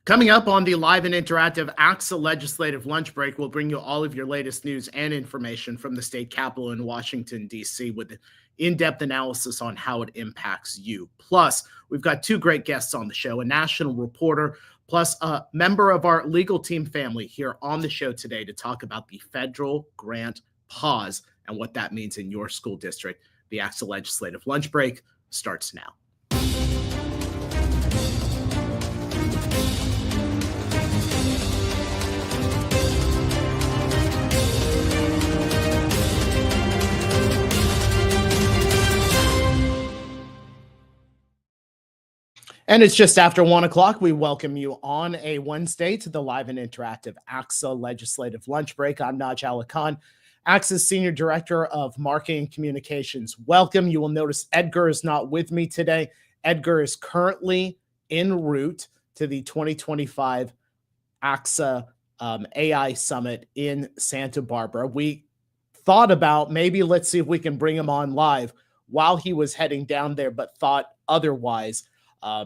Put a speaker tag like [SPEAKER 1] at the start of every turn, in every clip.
[SPEAKER 1] Coming up on the live and interactive ACSA Legislative Lunch Break, we'll bring you all of your latest news and information from the state capitol in Washington, D.C. with in-depth analysis on how it impacts you. Plus, we've got two great guests on the show, a national reporter, plus a member of our legal team family here on the show today to talk about the federal grant pause and what that means in your school district. The ACSA Legislative Lunch Break starts now. And it's just after 1 o'clock. We welcome you on a Wednesday to the live and interactive ACSA Legislative Lunch Break. I'm Naj and Edgar, ACSA's Senior Director of Marketing Communications. Welcome. You will notice Edgar is not with me today. Edgar is currently en route to the 2025 ACSA AI Summit in Santa Barbara. We thought about maybe let's see if we can bring him on live while he was heading down there, but thought otherwise.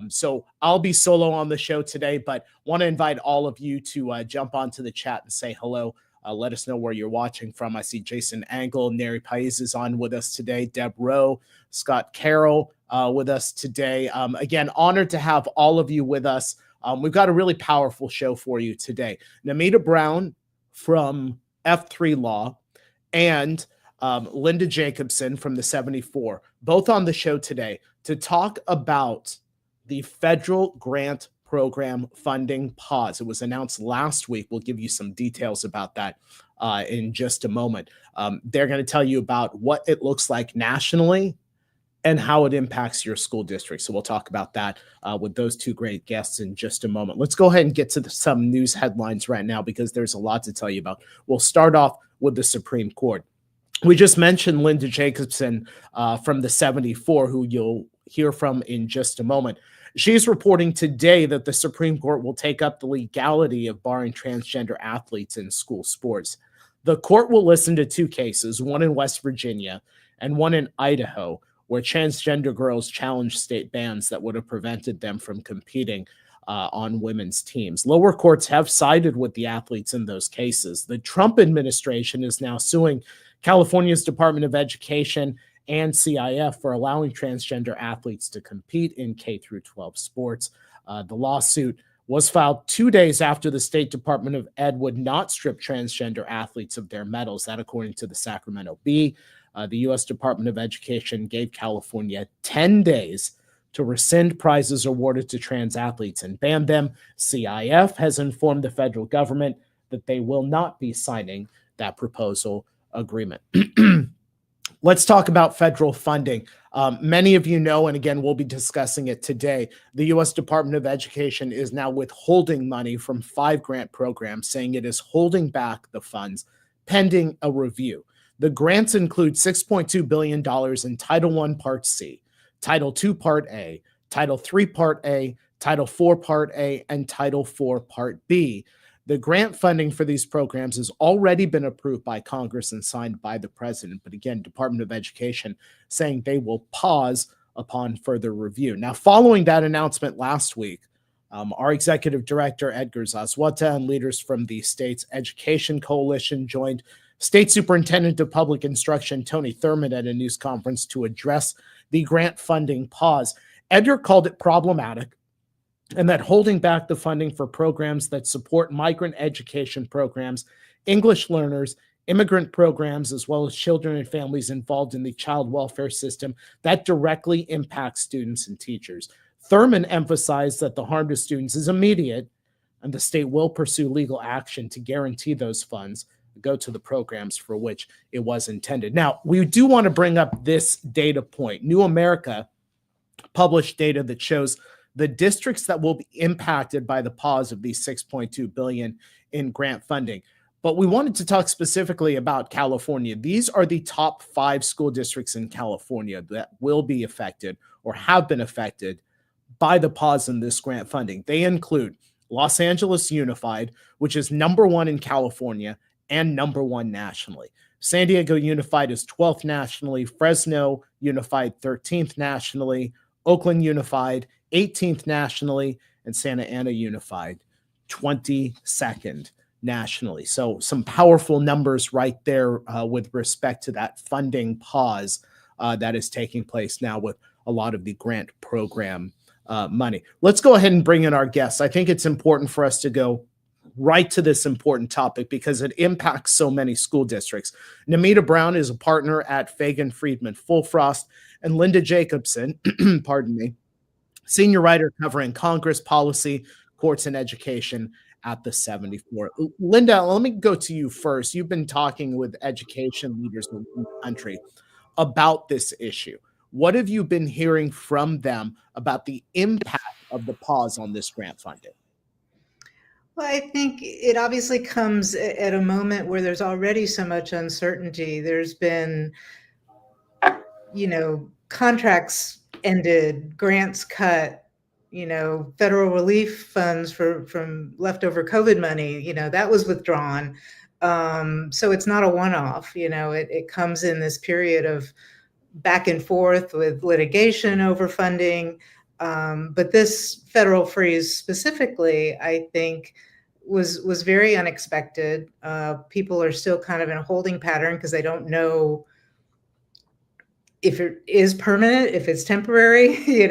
[SPEAKER 1] So I'll be solo on the show today, but want to invite all of you to jump onto the chat and say hello. Let us know where you're watching from. I see Jason Angle, Neri Pais is on with us today, Deb Rowe, Scott Carroll with us today. Again, honored to have all of you with us. We've got a really powerful show for you today. Namita Brown from F3 Law and Linda Jacobson from the 74, both on the show today to talk about the federal grant program funding pause. It was announced last week. We'll give you some details about that in just a moment. They're going to tell you about what it looks like nationally and how it impacts your school district. So we'll talk about that with those two great guests in just a moment. Let's go ahead and get to some news headlines right now because there's a lot to tell you about. We'll start off with the Supreme Court. We just mentioned Linda Jacobson from the 74, who you'll hear from in just a moment. She's reporting today that the Supreme Court will take up the legality of barring transgender athletes in school sports. The court will listen to two cases, one in West Virginia and one in Idaho, where transgender girls challenged state bans that would have prevented them from competing on women's teams. Lower courts have sided with the athletes in those cases. The Trump administration is now suing California's Department of Education and CIF for allowing transgender athletes to compete in K-12 sports. The lawsuit was filed 2 days after the State Department of Ed would not strip transgender athletes of their medals. That according to the Sacramento Bee. The U.S. Department of Education gave California 10 days to rescind prizes awarded to trans athletes and ban them. CIF has informed the federal government that they will not be signing that proposal agreement. Let's talk about federal funding. Many of you know, and again, we'll be discussing it today, the U.S. Department of Education is now withholding money from 5 grant programs, saying it is holding back the funds pending a review. The grants include $6.2 billion in Title I Part C, Title II Part A, Title III Part A, Title IV Part A, and Title IV Part B. The grant funding for these programs has already been approved by Congress and signed by the president. But again, Department of Education saying they will pause upon further review. Now, following that announcement last week, our executive director, Edgar Zazwata, and leaders from the state's education coalition joined State Superintendent of Public Instruction, Tony Thurmond, at a news conference to address the grant funding pause. Edgar called it problematic, and that holding back the funding for programs that support migrant education programs, English learners, immigrant programs, as well as children and families involved in the child welfare system, that directly impacts students and teachers. Thurmond emphasized that the harm to students is immediate, and the state will pursue legal action to guarantee those funds go to the programs for which it was intended. Now, we do want to bring up this data point. New America published data that shows the districts that will be impacted by the pause of these $6.2 billion in grant funding. But we wanted to talk specifically about California. These are the top 5 school districts in California that will be affected or have been affected by the pause in this grant funding. They include Los Angeles Unified, which is number 1 in California and number 1 nationally. San Diego Unified is 12th nationally, Fresno Unified 13th nationally, Oakland Unified 18th nationally, and Santa Ana Unified 22nd nationally. So some powerful numbers right there with respect to that funding pause that is taking place now with a lot of the grant program money. Let's go ahead and bring in our guests. I think it's important for us to go right to this important topic because it impacts so many school districts. Namita Brown is a partner at Fagan Friedman Fullfrost, and Linda Jacobson, pardon me, senior writer covering Congress, policy, courts, and education at the 74. Linda, let me go to you first. You've been talking with education leaders in the country about this issue. What have you been hearing from them about the impact of the pause on this grant funding?
[SPEAKER 2] Well, I think it obviously comes at a moment where there's already so much uncertainty. There's been, contracts ended, grants cut, federal relief funds from leftover COVID money, that was withdrawn. So it's not a one-off, it comes in this period of back and forth with litigation over funding. But this federal freeze specifically, I think, was very unexpected. People are still kind of in a holding pattern because they don't know if it is permanent, if it's temporary,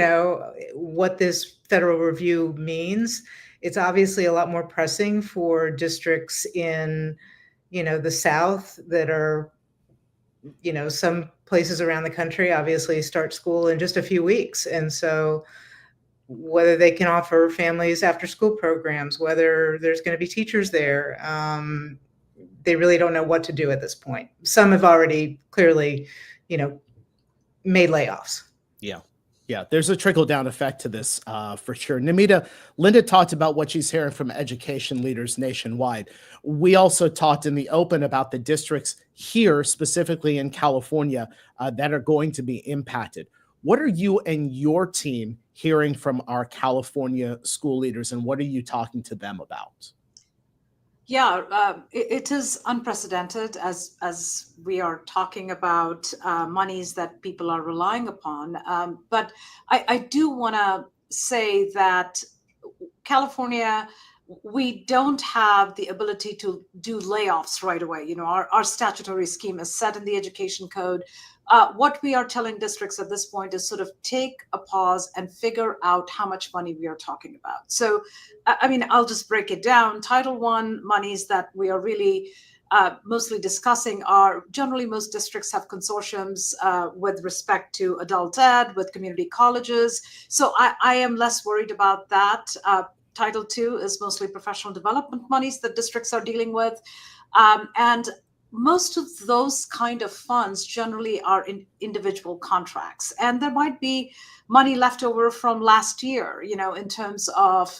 [SPEAKER 2] what this federal review means. It's obviously a lot more pressing for districts in, the South that are, some places around the country obviously start school in just a few weeks. And so whether they can offer families after school programs, whether there's going to be teachers there, they really don't know what to do at this point. Some have already clearly, made layoffs.
[SPEAKER 1] Yeah, there's a trickle-down effect to this for sure. Namita, Linda talked about what she's hearing from education leaders nationwide. We also talked in the open about the districts here, specifically in California, that are going to be impacted. What are you and your team hearing from our California school leaders, and what are you talking to them about?
[SPEAKER 3] Yeah, it is unprecedented as we are talking about monies that people are relying upon. But I do want to say that California, we don't have the ability to do layoffs right away. Our statutory scheme is set in the education code. What we are telling districts at this point is sort of take a pause and figure out how much money we are talking about. So, I'll just break it down. Title I monies that we are really mostly discussing are generally most districts have consortiums with respect to adult ed, with community colleges. So I am less worried about that. Title II is mostly professional development monies that districts are dealing with. And most of those kind of funds generally are in individual contracts. And there might be money left over from last year, in terms of,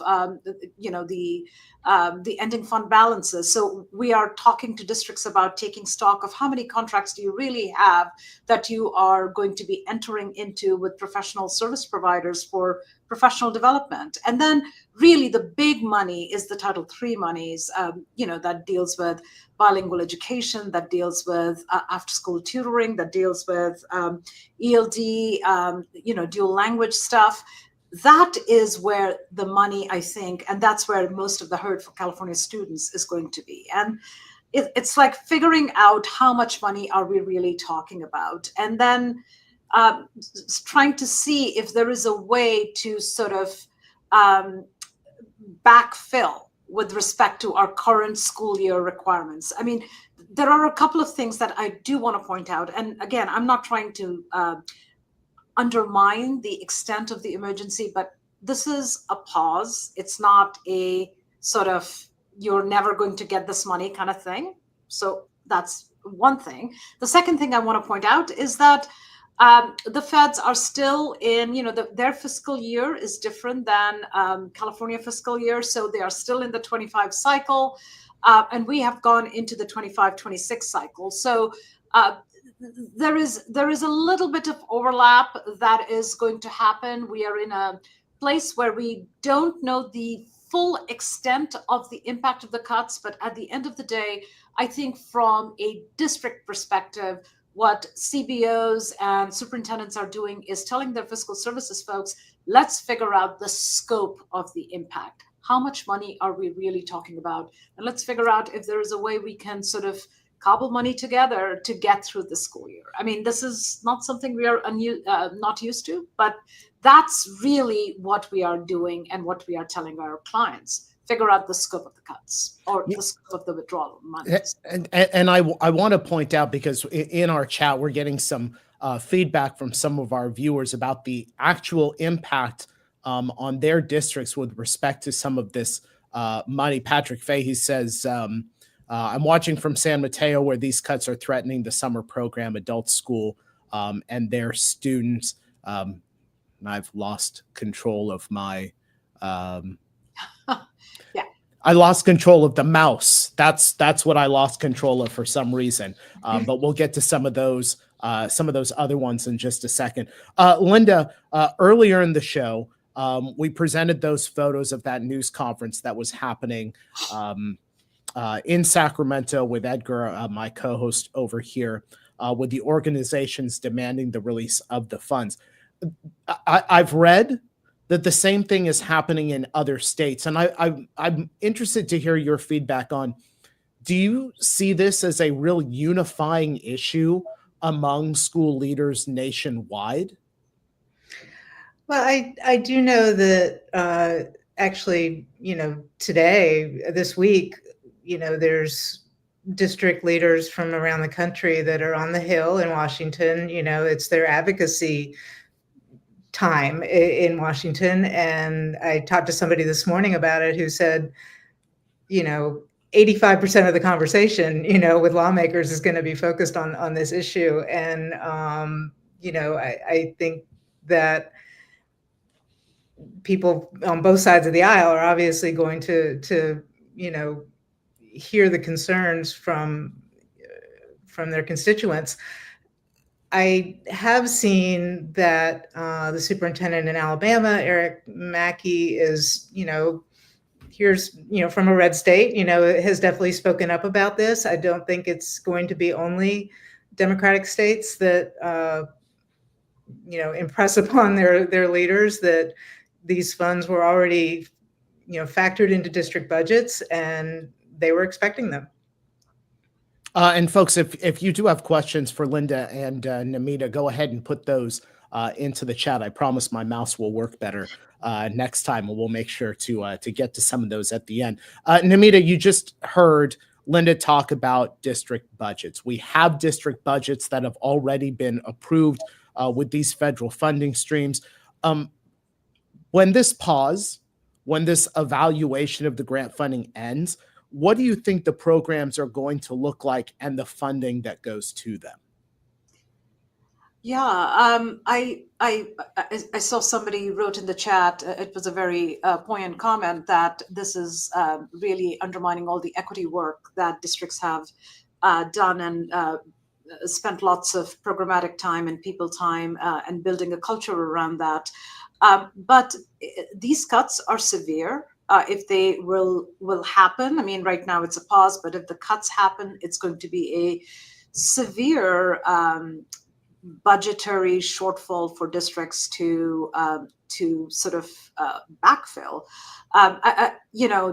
[SPEAKER 3] the ending fund balances. So we are talking to districts about taking stock of how many contracts do you really have that you are going to be entering into with professional service providers for professional development. And then really the big money is the Title III monies, that deals with bilingual education, that deals with after-school tutoring, that deals with ELD, dual language stuff. That is where the money, I think, and that's where most of the hurt for California students is going to be. And it's like figuring out how much money are we really talking about, and then trying to see if there is a way to sort of backfill with respect to our current school year requirements. There are a couple of things that I do want to point out. And again, I'm not trying to undermine the extent of the emergency, but this is a pause. It's not a sort of, you're never going to get this money kind of thing. So that's one thing. The second thing I want to point out is that the feds are still in, their fiscal year is different than California fiscal year. So they are still in the 25 cycle. And we have gone into the 25-26 cycle. So there is a little bit of overlap that is going to happen. We are in a place where we don't know the full extent of the impact of the cuts. But at the end of the day, I think from a district perspective, what CBOs and superintendents are doing is telling their fiscal services folks, let's figure out the scope of the impact. how much money are we really talking about? And let's figure out if there is a way we can sort of cobble money together to get through the school year. I mean, this is not something we are not used to, but that's really what we are doing and what we are telling our clients. Figure out the scope of the cuts or the scope of the withdrawal monies.
[SPEAKER 1] And I want to point out, because in our chat, we're getting some feedback from some of our viewers about the actual impact on their districts with respect to some of this money. Patrick Fahey says, I'm watching from San Mateo, where these cuts are threatening the summer program, adult school, and their students. And I've lost control of my...
[SPEAKER 3] Yeah.
[SPEAKER 1] I lost control of the mouse. That's what I lost control of for some reason. But we'll get to some of those other ones in just a second. Linda, earlier in the show, we presented those photos of that news conference that was happening in Sacramento with Edgar, my co-host over here, with the organizations demanding the release of the funds. I've read that the same thing is happening in other states. And I'm interested to hear your feedback on, do you see this as a real unifying issue among school leaders nationwide?
[SPEAKER 2] Well, I do know that actually, today, this week, there's district leaders from around the country that are on the Hill in Washington. It's their advocacy time in Washington. And I talked to somebody this morning about it who said, 85% of the conversation, with lawmakers is going to be focused on this issue. And, I think that people on both sides of the aisle are obviously going to hear the concerns from their constituents. I have seen that the superintendent in Alabama, Eric Mackey, is, here's, from a red state, has definitely spoken up about this. I don't think it's going to be only Democratic states that, impress upon their leaders that these funds were already, factored into district budgets and they were expecting them.
[SPEAKER 1] And folks, if you do have questions for Linda and Namita, go ahead and put those into the chat. I promise my mouse will work better next time, and we'll make sure to get to some of those at the end. Namita, you just heard Linda talk about district budgets. We have district budgets that have already been approved with these federal funding streams. When this pause, when this evaluation of the grant funding ends, what do you think the programs are going to look like and the funding that goes to them?
[SPEAKER 3] Yeah, I saw somebody wrote in the chat, it was a very poignant comment, that this is really undermining all the equity work that districts have done and spent lots of programmatic time and people time and building a culture around that. But these cuts are severe. If they will happen, I mean, right now it's a pause, but if the cuts happen, it's going to be a severe budgetary shortfall for districts to sort of backfill.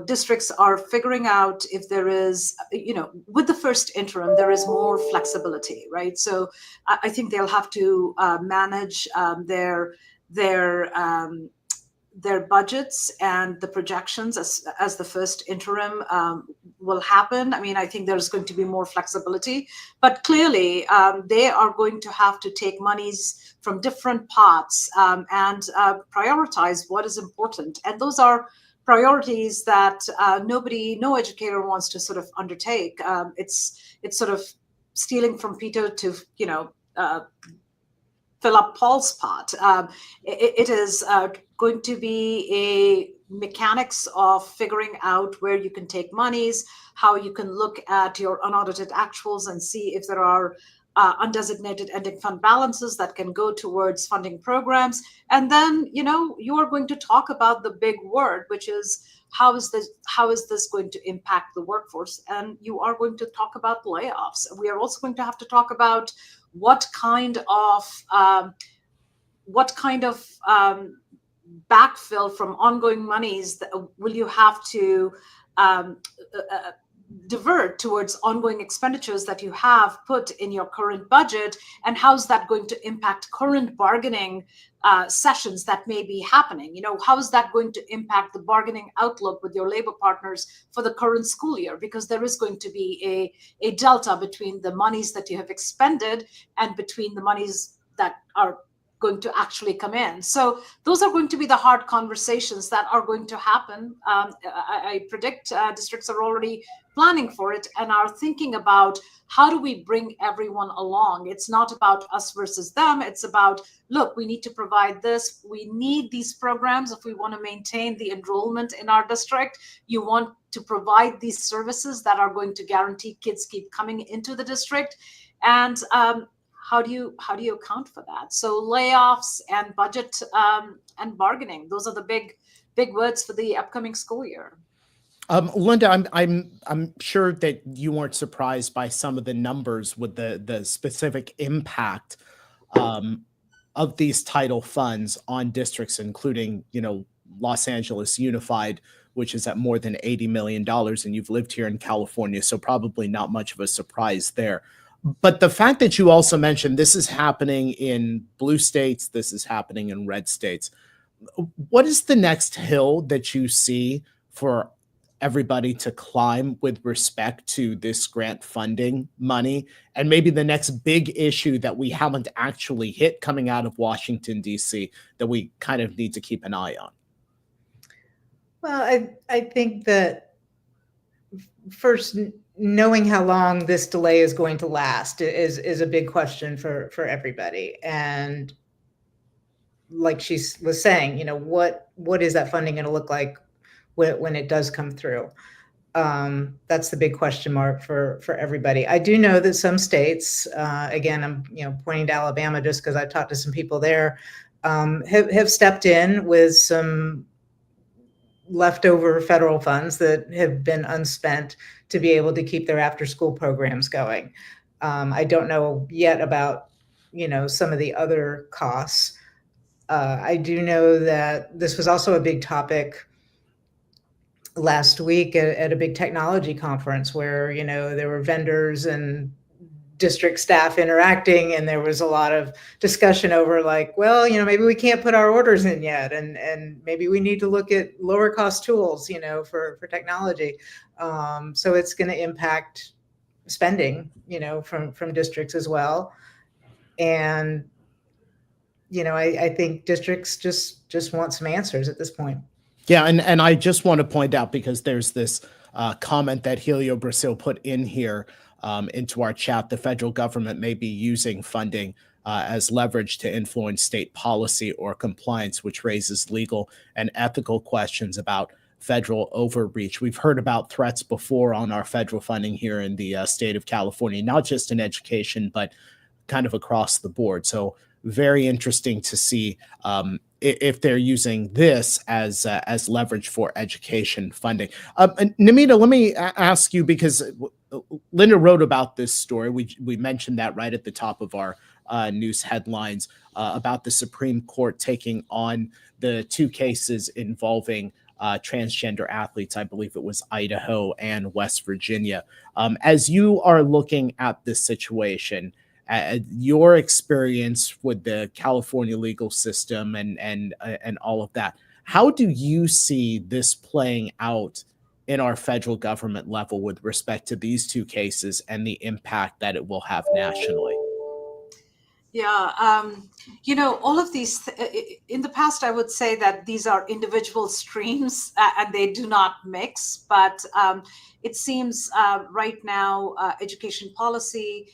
[SPEAKER 3] Districts are figuring out if there is, with the first interim, there is more flexibility, right? So I think they'll have to manage their budgets and the projections as the first interim will happen. I mean, I think there's going to be more flexibility, but clearly they are going to have to take monies from different pots and prioritize what is important. And those are priorities that no educator wants to sort of undertake. It's sort of stealing from Peter to, fill up Paul's pot. It is going to be a mechanics of figuring out where you can take monies, how you can look at your unaudited actuals and see if there are undesignated ending fund balances that can go towards funding programs. And then, you are going to talk about the big word, which is how is this going to impact the workforce? And you are going to talk about layoffs. We are also going to have to talk about what kind of backfill from ongoing monies? Will you have to um, divert towards ongoing expenditures that you have put in your current budget? And how's that going to impact current bargaining sessions that may be happening? How is that going to impact the bargaining outlook with your labor partners for the current school year? Because there is going to be a delta between the monies that you have expended and between the monies that are going to actually come in. So those are going to be the hard conversations that are going to happen. I predict districts are already planning for it and are thinking about, how do we bring everyone along? It's not about us versus them. It's about, look, we need to provide this. We need these programs if we want to maintain the enrollment in our district. You want to provide these services that are going to guarantee kids keep coming into the district. And how do you account for that? So layoffs and budget and bargaining, those are the big words for the upcoming school year.
[SPEAKER 1] Linda, I'm sure that you weren't surprised by some of the numbers with the specific impact of these title funds on districts, including, Los Angeles Unified, which is at more than $80 million, and you've lived here in California, so probably not much of a surprise there. But the fact that you also mentioned this is happening in blue states, this is happening in red states, what is the next hill that you see for everybody to climb with respect to this grant funding money, and maybe the next big issue that we haven't actually hit coming out of Washington, D.C., that we kind of need to keep an eye on?
[SPEAKER 2] Well, I think that first, knowing how long this delay is going to last is a big question for everybody. And like she was saying, what is that funding going to look like when it does come through? That's the big question mark for everybody. I do know that some states, again, I'm pointing to Alabama just because I've talked to some people there, have stepped in with some leftover federal funds that have been unspent to be able to keep their after-school programs going. I don't know yet about some of the other costs. I do know that this was also a big topic last week at a big technology conference where there were vendors and district staff interacting, and there was a lot of discussion over maybe we can't put our orders in yet, and maybe we need to look at lower cost tools for technology. So it's going to impact spending from districts as well. And I think districts just want some answers at this point.
[SPEAKER 1] Yeah, and I just want to point out, because there's this comment that Helio Brasil put in here into our chat, the federal government may be using funding as leverage to influence state policy or compliance, which raises legal and ethical questions about federal overreach. We've heard about threats before on our federal funding here in the state of California, not just in education, but kind of across the board. So very interesting to see if they're using this as leverage for education funding. Namita, let me ask you, because Linda wrote about this story. We mentioned that right at the top of our news headlines about the Supreme Court taking on the two cases involving transgender athletes. I believe it was Idaho and West Virginia. As you are looking at this situation, your experience with the California legal system and all of that, how do you see this playing out in our federal government level with respect to these two cases and the impact that it will have nationally?
[SPEAKER 3] Yeah, all of these, in the past, I would say that these are individual streams and they do not mix, but it seems right now, education policy,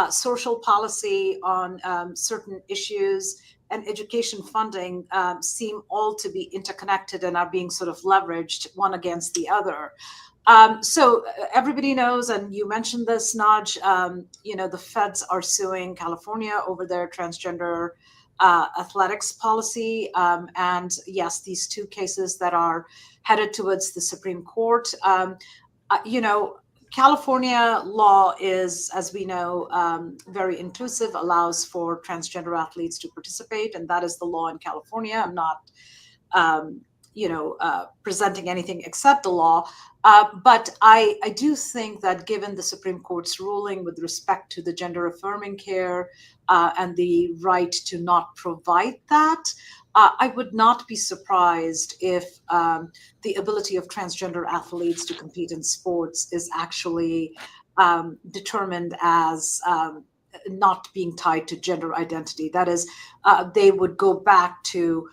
[SPEAKER 3] social policy on certain issues, and education funding seem all to be interconnected and are being sort of leveraged one against the other. So everybody knows, and you mentioned this, Naj, the feds are suing California over their transgender athletics policy. And yes, these two cases that are headed towards the Supreme Court. California law is, as we know, very inclusive, allows for transgender athletes to participate, and that is the law in California. I'm not presenting anything except the law. But I do think that given the Supreme Court's ruling with respect to the gender affirming care and the right to not provide that, I would not be surprised if the ability of transgender athletes to compete in sports is actually determined as not being tied to gender identity. That is, they would go back to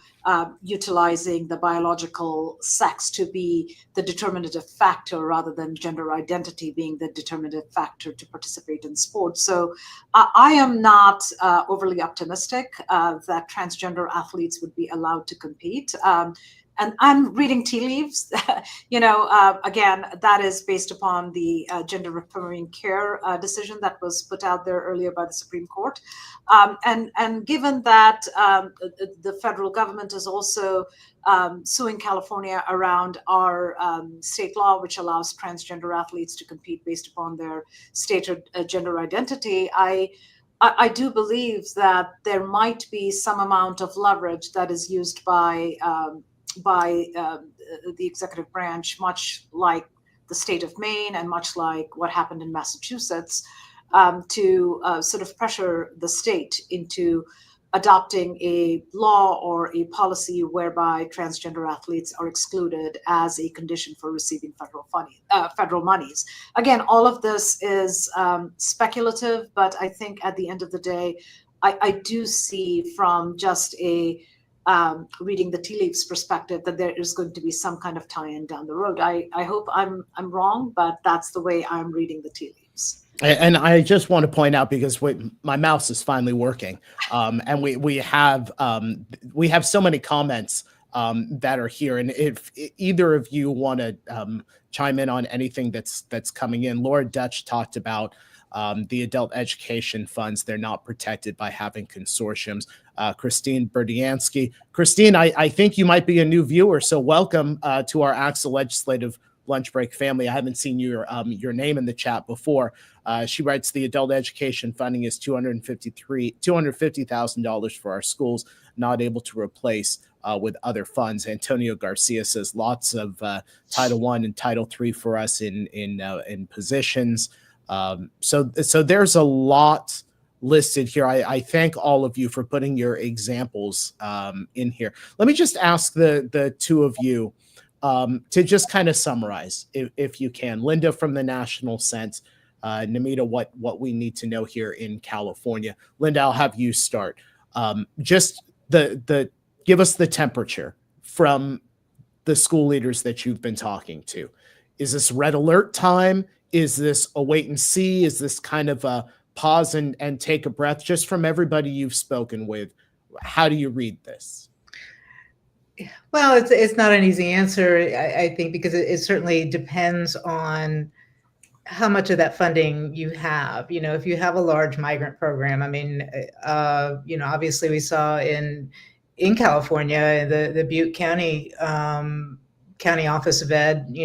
[SPEAKER 3] utilizing the biological sex to be the determinative factor rather than gender identity being the determinative factor to participate in sports. So I am not overly optimistic that transgender athletes would be allowed to compete. And I'm reading tea leaves. Again, that is based upon the gender affirming care decision that was put out there earlier by the Supreme Court. And given that the federal government is also suing California around our state law, which allows transgender athletes to compete based upon their stated gender identity, I do believe that there might be some amount of leverage that is used by the executive branch, much like the state of Maine and much like what happened in Massachusetts, to sort of pressure the state into adopting a law or a policy whereby transgender athletes are excluded as a condition for receiving federal monies. Again, all of this is speculative, but I think at the end of the day, I do see from just a reading the tea leaves perspective that there is going to be some kind of tie-in down the road. I hope I'm wrong, but that's the way I'm reading the tea leaves.
[SPEAKER 1] And I just want to point out, because my mouse is finally working, and we have so many comments that are here. And if either of you want to chime in on anything that's coming in, Laura Dutch talked about the adult education funds. They're not protected by having consortiums. Christine Berdiansky. Christine, I think you might be a new viewer, so welcome to our ACSA Legislative Lunch Break family. I haven't seen your name in the chat before. She writes, the adult education funding is $250,000 for our schools, not able to replace with other funds. Antonio Garcia says lots of Title I and Title III for us in positions. So there's a lot listed here. I thank all of you for putting your examples in here. Let me just ask the two of you to just kind of summarize, if you can. Linda from the national sense, Namita, what we need to know here in California. Linda, I'll have you start. Just give us the temperature from the school leaders that you've been talking to. Is this red alert time? Is this a wait and see? Is this kind of a pause and take a breath? Just from everybody you've spoken with, how do you read this?
[SPEAKER 2] Well, it's not an easy answer, I think, because it certainly depends on how much of that funding you have. You know, if you have a large migrant program, I mean, obviously we saw in California, the Butte County County Office of Ed,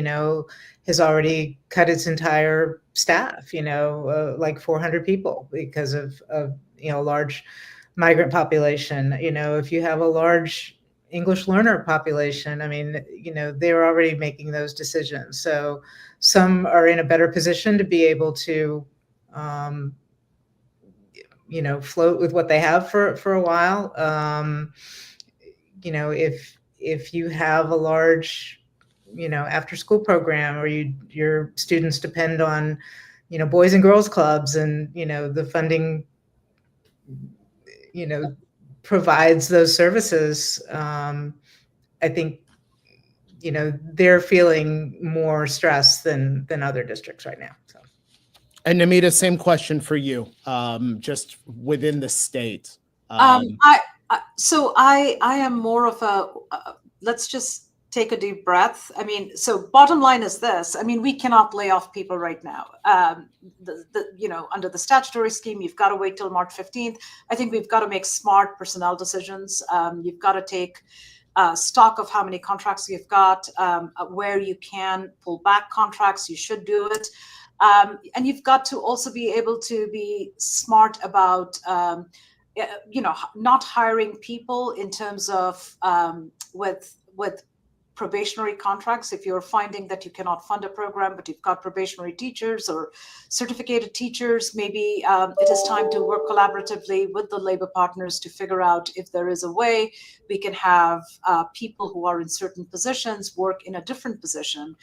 [SPEAKER 2] has already cut its entire staff, like 400 people because of large migrant population. If you have a large English learner population, I mean, they're already making those decisions. So some are in a better position to be able to, float with what they have for a while. If you have a large, after school program, or your students depend on, boys and girls clubs, and, the funding, provides those services, I think, they're feeling more stress than other districts right now. So.
[SPEAKER 1] And Namita, same question for you, just within the state.
[SPEAKER 3] I am more of a, let's just take a deep breath. I mean, so bottom line is this. I mean, we cannot lay off people right now. Under the statutory scheme, you've got to wait till March 15th. I think we've got to make smart personnel decisions. You've got to take stock of how many contracts you've got, where you can pull back contracts, you should do it. And you've got to also be able to be smart about, not hiring people in terms of with with probationary contracts. If you're finding that you cannot fund a program, but you've got probationary teachers or certificated teachers, maybe it is time to work collaboratively with the labor partners to figure out if there is a way we can have people who are in certain positions work in a different position,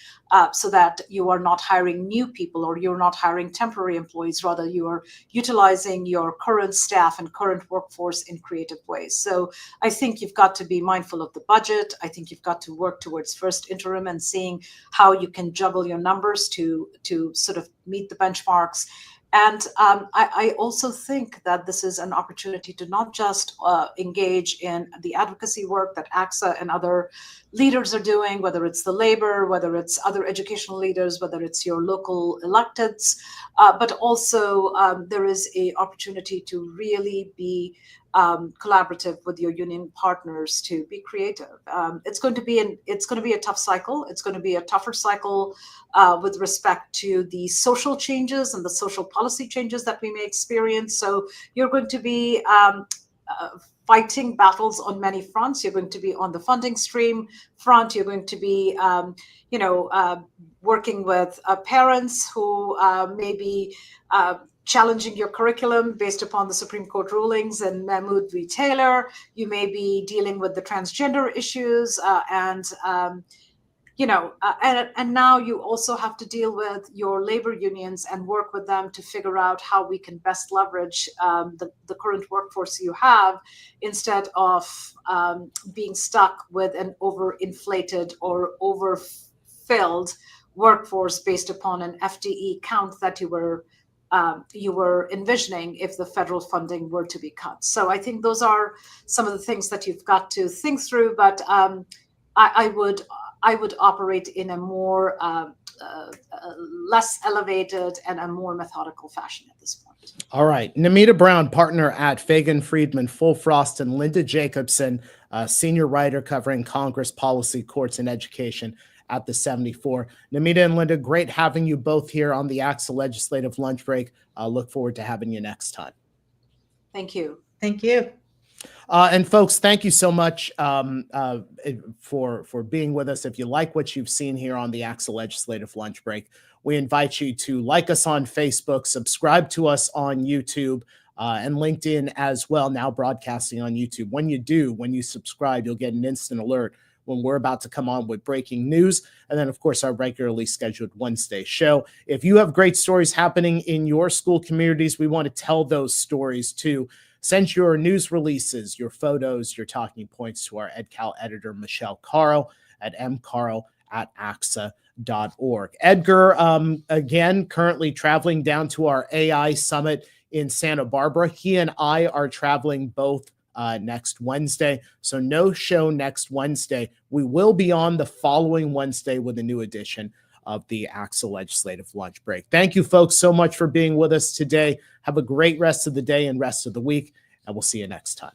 [SPEAKER 3] so that you are not hiring new people or you're not hiring temporary employees, rather you are utilizing your current staff and current workforce in creative ways. So I think you've got to be mindful of the budget. I think you've got to work towards first interim and seeing how you can juggle your numbers to sort of meet the benchmarks. And I also think that this is an opportunity to not just engage in the advocacy work that ACSA and other leaders are doing, whether it's the labor, whether it's other educational leaders, whether it's your local electeds, but also there is an opportunity to really be collaborative with your union partners to be creative. It's going to be a tough cycle. It's going to be a tougher cycle with respect to the social changes and the social policy changes that we may experience. So you're going to be fighting battles on many fronts. You're going to be on the funding stream front. You're going to be, working with parents who may be challenging your curriculum based upon the Supreme Court rulings and Mahmoud v. Taylor. You may be dealing with the transgender issues and now you also have to deal with your labor unions and work with them to figure out how we can best leverage the current workforce you have, instead of being stuck with an overinflated or overfilled workforce based upon an FTE count that you were envisioning if the federal funding were to be cut. So I think those are some of the things that you've got to think through. But I would operate in a more less elevated and a more methodical fashion at this point.
[SPEAKER 1] All right. Namita Brown, partner at Fagan Friedman, Full Frost, and Linda Jacobson, senior writer covering Congress, policy, courts, and education at the 74. Namita and Linda, great having you both here on the ACSA Legislative Lunch Break. Look forward to having you next time.
[SPEAKER 3] Thank you.
[SPEAKER 2] Thank you.
[SPEAKER 1] And folks, thank you so much for being with us. If you like what you've seen here on the ACSA Legislative Lunch Break, we invite you to like us on Facebook, subscribe to us on YouTube, and LinkedIn as well, now broadcasting on YouTube. When you subscribe, you'll get an instant alert when we're about to come on with breaking news. And then, of course, our regularly scheduled Wednesday show. If you have great stories happening in your school communities, we want to tell those stories too. Send your news releases, your photos, your talking points to our EdCal editor, Michelle Caro at mcaro@acsa.org. Edgar, again, currently traveling down to our AI summit in Santa Barbara. He and I are traveling both next Wednesday. So no show next Wednesday. We will be on the following Wednesday with a new edition of the ACSA Legislative Lunch Break. Thank you, folks, so much for being with us today. Have a great rest of the day and rest of the week, and we'll see you next time.